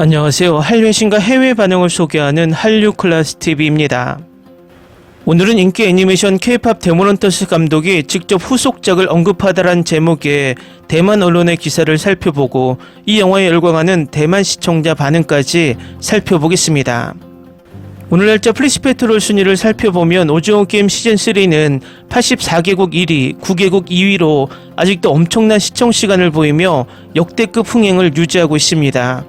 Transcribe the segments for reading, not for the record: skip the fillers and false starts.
안녕하세요. 한류신과 해외 반응을 소개하는 한류클래스TV입니다. 오늘은 인기 애니메이션 K-POP 데모넌터스 감독이 직접 후속작을 언급하다란 제목의 대만 언론의 기사를 살펴보고 이 영화에 열광하는 대만 시청자 반응까지 살펴보겠습니다. 오늘 날짜 플리시페트롤 순위를 살펴보면 오징어 게임 시즌3는 84개국 1위, 9개국 2위로 아직도 엄청난 시청시간을 보이며 역대급 흥행을 유지하고 있습니다.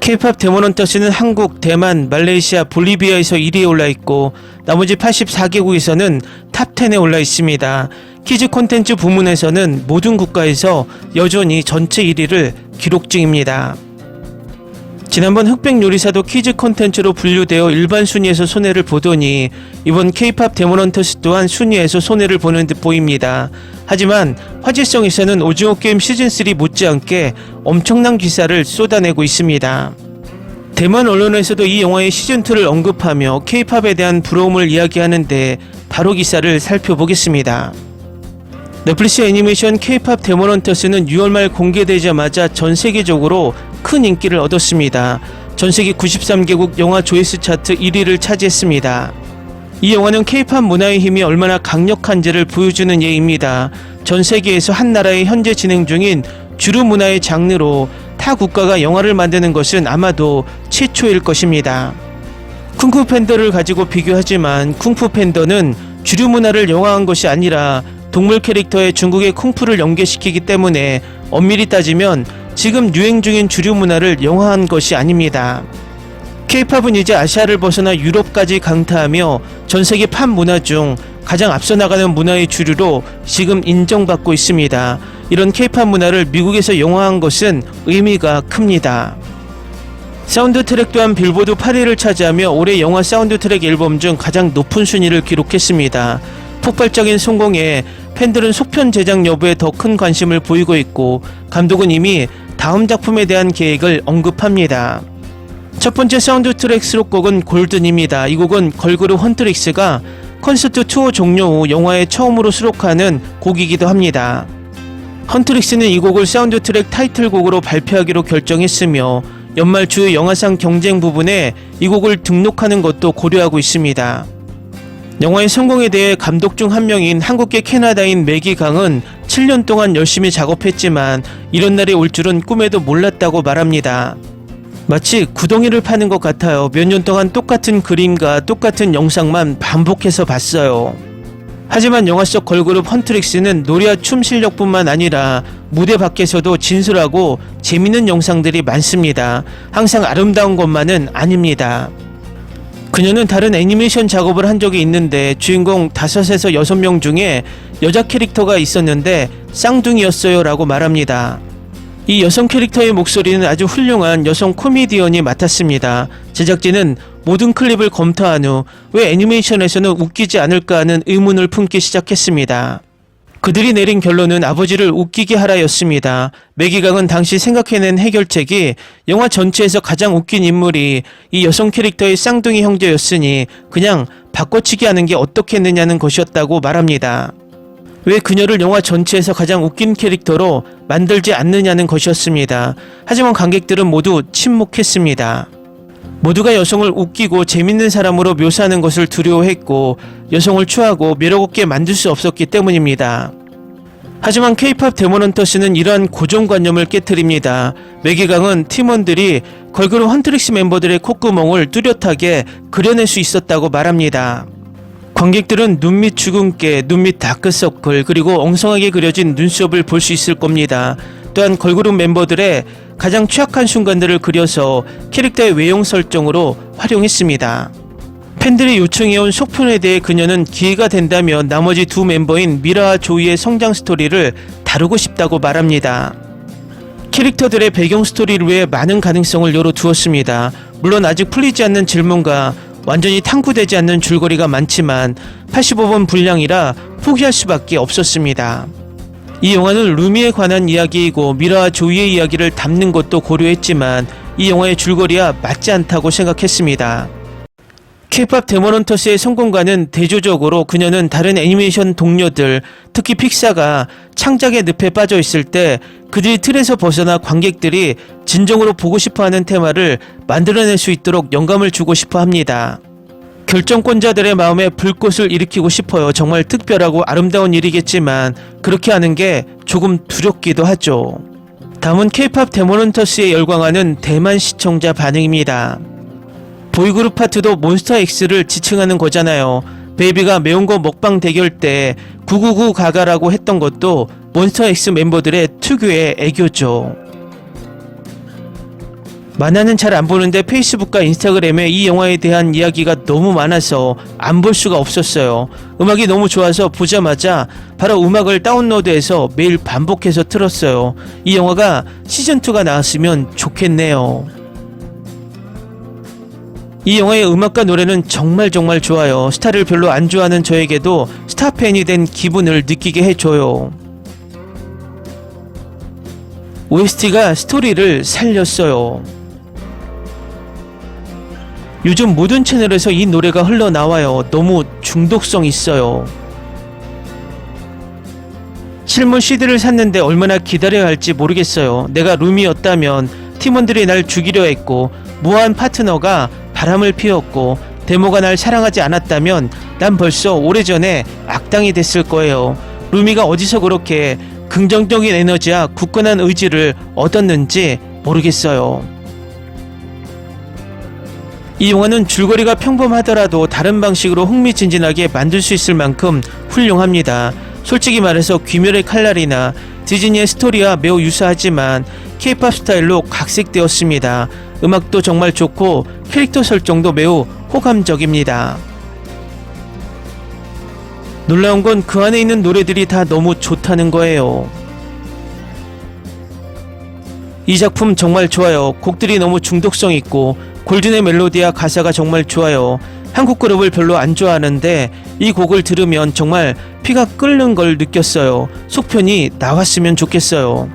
K-POP 데모넌터스는 한국, 대만, 말레이시아, 볼리비아에서 1위에 올라있고 나머지 84개국에서는 탑10에 올라있습니다. 키즈 콘텐츠 부문에서는 모든 국가에서 여전히 전체 1위를 기록 중입니다. 지난번 흑백 요리사도 키즈 콘텐츠로 분류되어 일반 순위에서 손해를 보더니 이번 K-POP 데모넌터스 또한 순위에서 손해를 보는 듯 보입니다. 하지만 화제성에서는 오징어 게임 시즌3 못지않게 엄청난 기사를 쏟아내고 있습니다. 대만 언론에서도 이 영화의 시즌2를 언급하며 K-POP에 대한 부러움을 이야기하는데 바로 기사를 살펴보겠습니다. 넷플릭스 애니메이션 K-POP 데모넌터스는 6월 말 공개되자마자 전 세계적으로 큰 인기를 얻었습니다. 전 세계 93개국 영화 조회수 차트 1위를 차지했습니다. 이 영화는 K-POP 문화의 힘이 얼마나 강력한지를 보여주는 예입니다. 전 세계에서 한 나라의 현재 진행 중인 주류 문화의 장르로 타 국가가 영화를 만드는 것은 아마도 최초일 것입니다. 쿵푸 팬더를 가지고 비교하지만 쿵푸 팬더는 주류 문화를 영화한 것이 아니라 동물 캐릭터에 중국의 쿵푸를 연계시키기 때문에 엄밀히 따지면 지금 유행 중인 주류 문화를 영화한 것이 아닙니다. K-POP은 이제 아시아를 벗어나 유럽까지 강타하며 전세계 팝 문화 중 가장 앞서 나가는 문화의 주류로 지금 인정받고 있습니다. 이런 K-POP 문화를 미국에서 영화한 것은 의미가 큽니다. 사운드 트랙 또한 빌보드 8위를 차지하며 올해 영화 사운드 트랙 앨범 중 가장 높은 순위를 기록했습니다. 폭발적인 성공에 팬들은 속편 제작 여부에 더 큰 관심을 보이고 있고 감독은 이미 다음 작품에 대한 계획을 언급합니다. 첫 번째 사운드 트랙 수록곡은 골든입니다. 이 곡은 걸그룹 헌트릭스가 콘서트 투어 종료 후 영화에 처음으로 수록하는 곡이기도 합니다. 헌트릭스는 이 곡을 사운드 트랙 타이틀곡으로 발표하기로 결정했으며 연말 주요 영화상 경쟁 부분에 이 곡을 등록하는 것도 고려하고 있습니다. 영화의 성공에 대해 감독 중 한 명인 한국계 캐나다인 매기 강은 7년 동안 열심히 작업했지만 이런 날이 올 줄은 꿈에도 몰랐다고 말합니다. 마치 구덩이를 파는 것 같아요. 몇 년 동안 똑같은 그림과 똑같은 영상만 반복해서 봤어요. 하지만 영화 속 걸그룹 헌트릭스는 노래와 춤 실력뿐만 아니라 무대 밖에서도 진솔하고 재밌는 영상들이 많습니다. 항상 아름다운 것만은 아닙니다. 그녀는 다른 애니메이션 작업을 한 적이 있는데 주인공 5에서 6명 중에 여자 캐릭터가 있었는데 쌍둥이였어요 라고 말합니다. 이 여성 캐릭터의 목소리는 아주 훌륭한 여성 코미디언이 맡았습니다. 제작진은 모든 클립을 검토한 후 왜 애니메이션에서는 웃기지 않을까 하는 의문을 품기 시작했습니다. 그들이 내린 결론은 아버지를 웃기게 하라였습니다. 매기강은 당시 생각해낸 해결책이 영화 전체에서 가장 웃긴 인물이 이 여성 캐릭터의 쌍둥이 형제였으니 그냥 바꿔치기 하는 게 어떻겠느냐는 것이었다고 말합니다. 왜 그녀를 영화 전체에서 가장 웃긴 캐릭터로 만들지 않느냐는 것이었습니다. 하지만 관객들은 모두 침묵했습니다. 모두가 여성을 웃기고 재밌는 사람으로 묘사하는 것을 두려워했고 여성을 추하고 매력없게 만들 수 없었기 때문입니다. 하지만 K-POP 데모넌터스는 이러한 고정관념을 깨트립니다. 매기강은 팀원들이 걸그룹 헌트릭스 멤버들의 콧구멍을 뚜렷하게 그려낼 수 있었다고 말합니다. 관객들은 눈밑 주근깨, 눈밑 다크서클, 그리고 엉성하게 그려진 눈썹을 볼 수 있을 겁니다. 또한 걸그룹 멤버들의 가장 취약한 순간들을 그려서 캐릭터의 외형 설정으로 활용했습니다. 팬들이 요청해온 속편에 대해 그녀는 기회가 된다면 나머지 두 멤버인 미라와 조이의 성장 스토리를 다루고 싶다고 말합니다. 캐릭터들의 배경 스토리를 위해 많은 가능성을 열어두었습니다. 물론 아직 풀리지 않는 질문과 완전히 탐구되지 않는 줄거리가 많지만 85분 분량이라 포기할 수밖에 없었습니다. 이 영화는 루미에 관한 이야기이고 미라와 조이의 이야기를 담는 것도 고려했지만 이 영화의 줄거리와 맞지 않다고 생각했습니다. K-팝 데몬헌터스의 성공과는 대조적으로 그녀는 다른 애니메이션 동료들, 특히 픽사가 창작의 늪에 빠져 있을 때 그들이 틀에서 벗어나 관객들이 진정으로 보고 싶어하는 테마를 만들어낼 수 있도록 영감을 주고 싶어 합니다. 결정권자들의 마음에 불꽃을 일으키고 싶어요. 정말 특별하고 아름다운 일이겠지만 그렇게 하는 게 조금 두렵기도 하죠. 다음은 K-팝 데몬헌터스에 열광하는 대만 시청자 반응입니다. 보이그룹 파트도 몬스타엑스를 지칭하는 거잖아요. 베이비가 매운 거 먹방 대결 때 999 가가라고 했던 것도 몬스타엑스 멤버들의 특유의 애교죠. 만화는 잘 안 보는데 페이스북과 인스타그램에 이 영화에 대한 이야기가 너무 많아서 안 볼 수가 없었어요. 음악이 너무 좋아서 보자마자 바로 음악을 다운로드해서 매일 반복해서 틀었어요. 이 영화가 시즌2가 나왔으면 좋겠네요. 이 영화의 음악과 노래는 정말 좋아요. 스타를 별로 안 좋아하는 저에게도 스타 팬이 된 기분을 느끼게 해줘요. OST가 스토리를 살렸어요. 요즘 모든 채널에서 이 노래가 흘러나와요. 너무 중독성 있어요. 실물 CD를 샀는데 얼마나 기다려야 할지 모르겠어요. 내가 룸이었다면 팀원들이 날 죽이려 했고 무한 파트너가 바람을 피웠고 데모가 날 사랑하지 않았다면 난 벌써 오래전에 악당이 됐을 거예요. 루미가 어디서 그렇게 긍정적인 에너지와 굳건한 의지를 얻었는지 모르겠어요. 이 영화는 줄거리가 평범하더라도 다른 방식으로 흥미진진하게 만들 수 있을 만큼 훌륭합니다. 솔직히 말해서 귀멸의 칼날이나 디즈니의 스토리와 매우 유사하지만 K-팝 스타일로 각색되었습니다. 음악도 정말 좋고 캐릭터 설정도 매우 호감적입니다. 놀라운 건 그 안에 있는 노래들이 다 너무 좋다는 거예요. 이 작품 정말 좋아요. 곡들이 너무 중독성 있고 골든의 멜로디와 가사가 정말 좋아요. 한국 그룹을 별로 안 좋아하는데 이 곡을 들으면 정말 피가 끓는 걸 느꼈어요. 속편이 나왔으면 좋겠어요.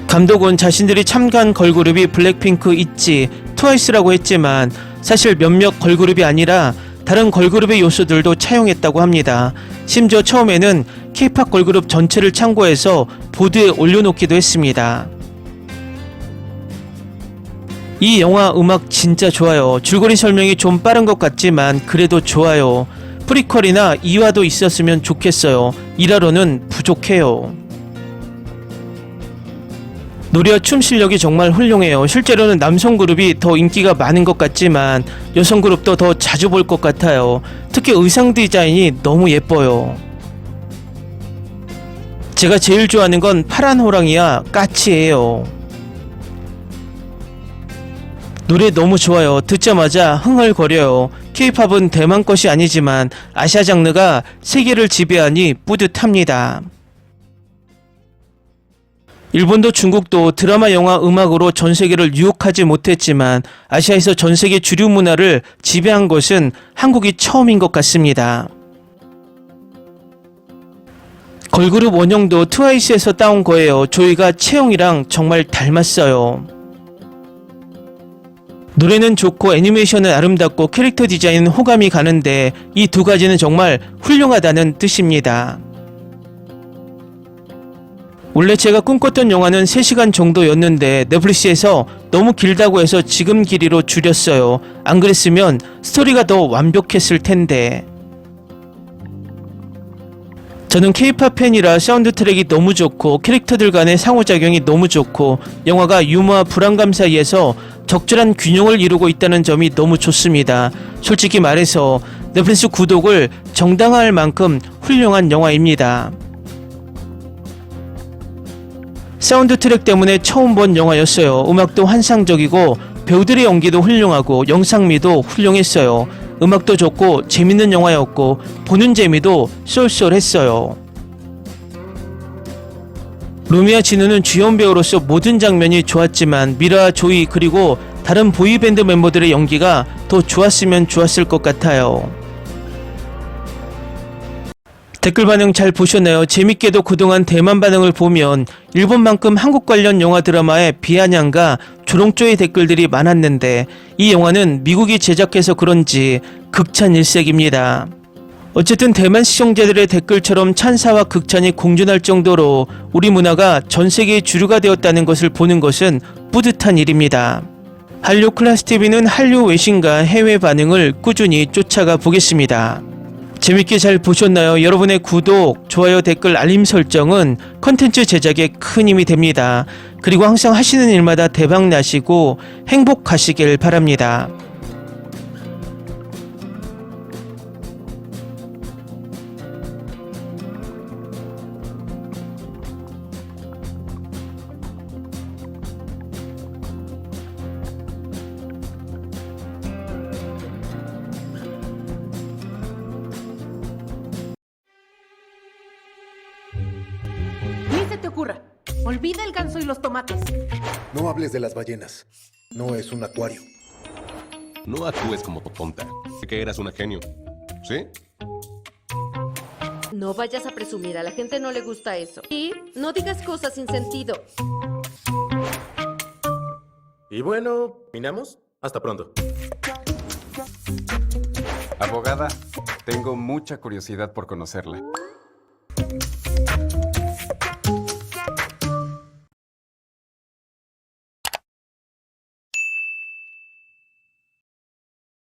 감독은 자신들이 참가한 걸그룹이 블랙핑크, 있지, 트와이스라고 했지만 사실 몇몇 걸그룹이 아니라 다른 걸그룹의 요소들도 차용했다고 합니다. 심지어 처음에는 K-팝 걸그룹 전체를 참고해서 보드에 올려놓기도 했습니다. 이 영화 음악 진짜 좋아요. 줄거리 설명이 좀 빠른 것 같지만 그래도 좋아요. 프리퀄이나 2화도 있었으면 좋겠어요. 1화로는 부족해요. 노래와 춤 실력이 정말 훌륭해요. 실제로는 남성 그룹이 더 인기가 많은 것 같지만 여성 그룹도 더 자주 볼 것 같아요. 특히 의상 디자인이 너무 예뻐요. 제가 제일 좋아하는 건 파란 호랑이와 까치예요. 노래 너무 좋아요. 듣자마자 흥얼거려요. K-팝은 대만 것이 아니지만 아시아 장르가 세계를 지배하니 뿌듯합니다. 일본도 중국도 드라마, 영화, 음악으로 전세계를 유혹하지 못했지만 아시아에서 전세계 주류 문화를 지배한 것은 한국이 처음인 것 같습니다. 걸그룹 원형도 트와이스에서 따온 거예요. 조이가 채영이랑 정말 닮았어요. 노래는 좋고 애니메이션은 아름답고 캐릭터 디자인은 호감이 가는데 이 두 가지는 정말 훌륭하다는 뜻입니다. 원래 제가 꿈꿨던 영화는 3시간 정도였는데 넷플릭스에서 너무 길다고 해서 지금 길이로 줄였어요. 안 그랬으면 스토리가 더 완벽했을 텐데. 저는 K-팝 팬이라 사운드 트랙이 너무 좋고 캐릭터들 간의 상호작용이 너무 좋고 영화가 유머와 불안감 사이에서 적절한 균형을 이루고 있다는 점이 너무 좋습니다. 솔직히 말해서 넷플릭스 구독을 정당화할 만큼 훌륭한 영화입니다. 사운드 트랙 때문에 처음 본 영화였어요. 음악도 환상적이고 배우들의 연기도 훌륭하고 영상미도 훌륭했어요. 음악도 좋고 재밌는 영화였고 보는 재미도 쏠쏠했어요. 루미와 진우는 주연 배우로서 모든 장면이 좋았지만 미라와 조이 그리고 다른 보이밴드 멤버들의 연기가 더 좋았으면 좋았을 것 같아요. 댓글 반응 잘 보셨나요? 재밌게도 그동안 대만 반응을 보면 일본만큼 한국 관련 영화 드라마에 비아냥과 조롱조의 댓글들이 많았는데 이 영화는 미국이 제작해서 그런지 극찬일색입니다. 어쨌든 대만 시청자들의 댓글처럼 찬사와 극찬이 공존할 정도로 우리 문화가 전 세계의 주류가 되었다는 것을 보는 것은 뿌듯한 일입니다. 한류 클래스TV는 한류 외신과 해외 반응을 꾸준히 쫓아가 보겠습니다. 재밌게 잘 보셨나요? 여러분의 구독, 좋아요, 댓글, 알림 설정은 컨텐츠 제작에 큰 힘이 됩니다. 그리고 항상 하시는 일마다 대박 나시고 행복하시길 바랍니다. Ni se te ocurra. Olvida el ganso y los tomates. No hables de las ballenas. No es un acuario. No actúes como tonta. Sé que eras una genio. ¿Sí? No vayas a presumir, a la gente no le gusta eso. Y no digas cosas sin sentido. Y bueno, ¿minamos? Hasta pronto. Abogada, tengo mucha curiosidad por conocerla.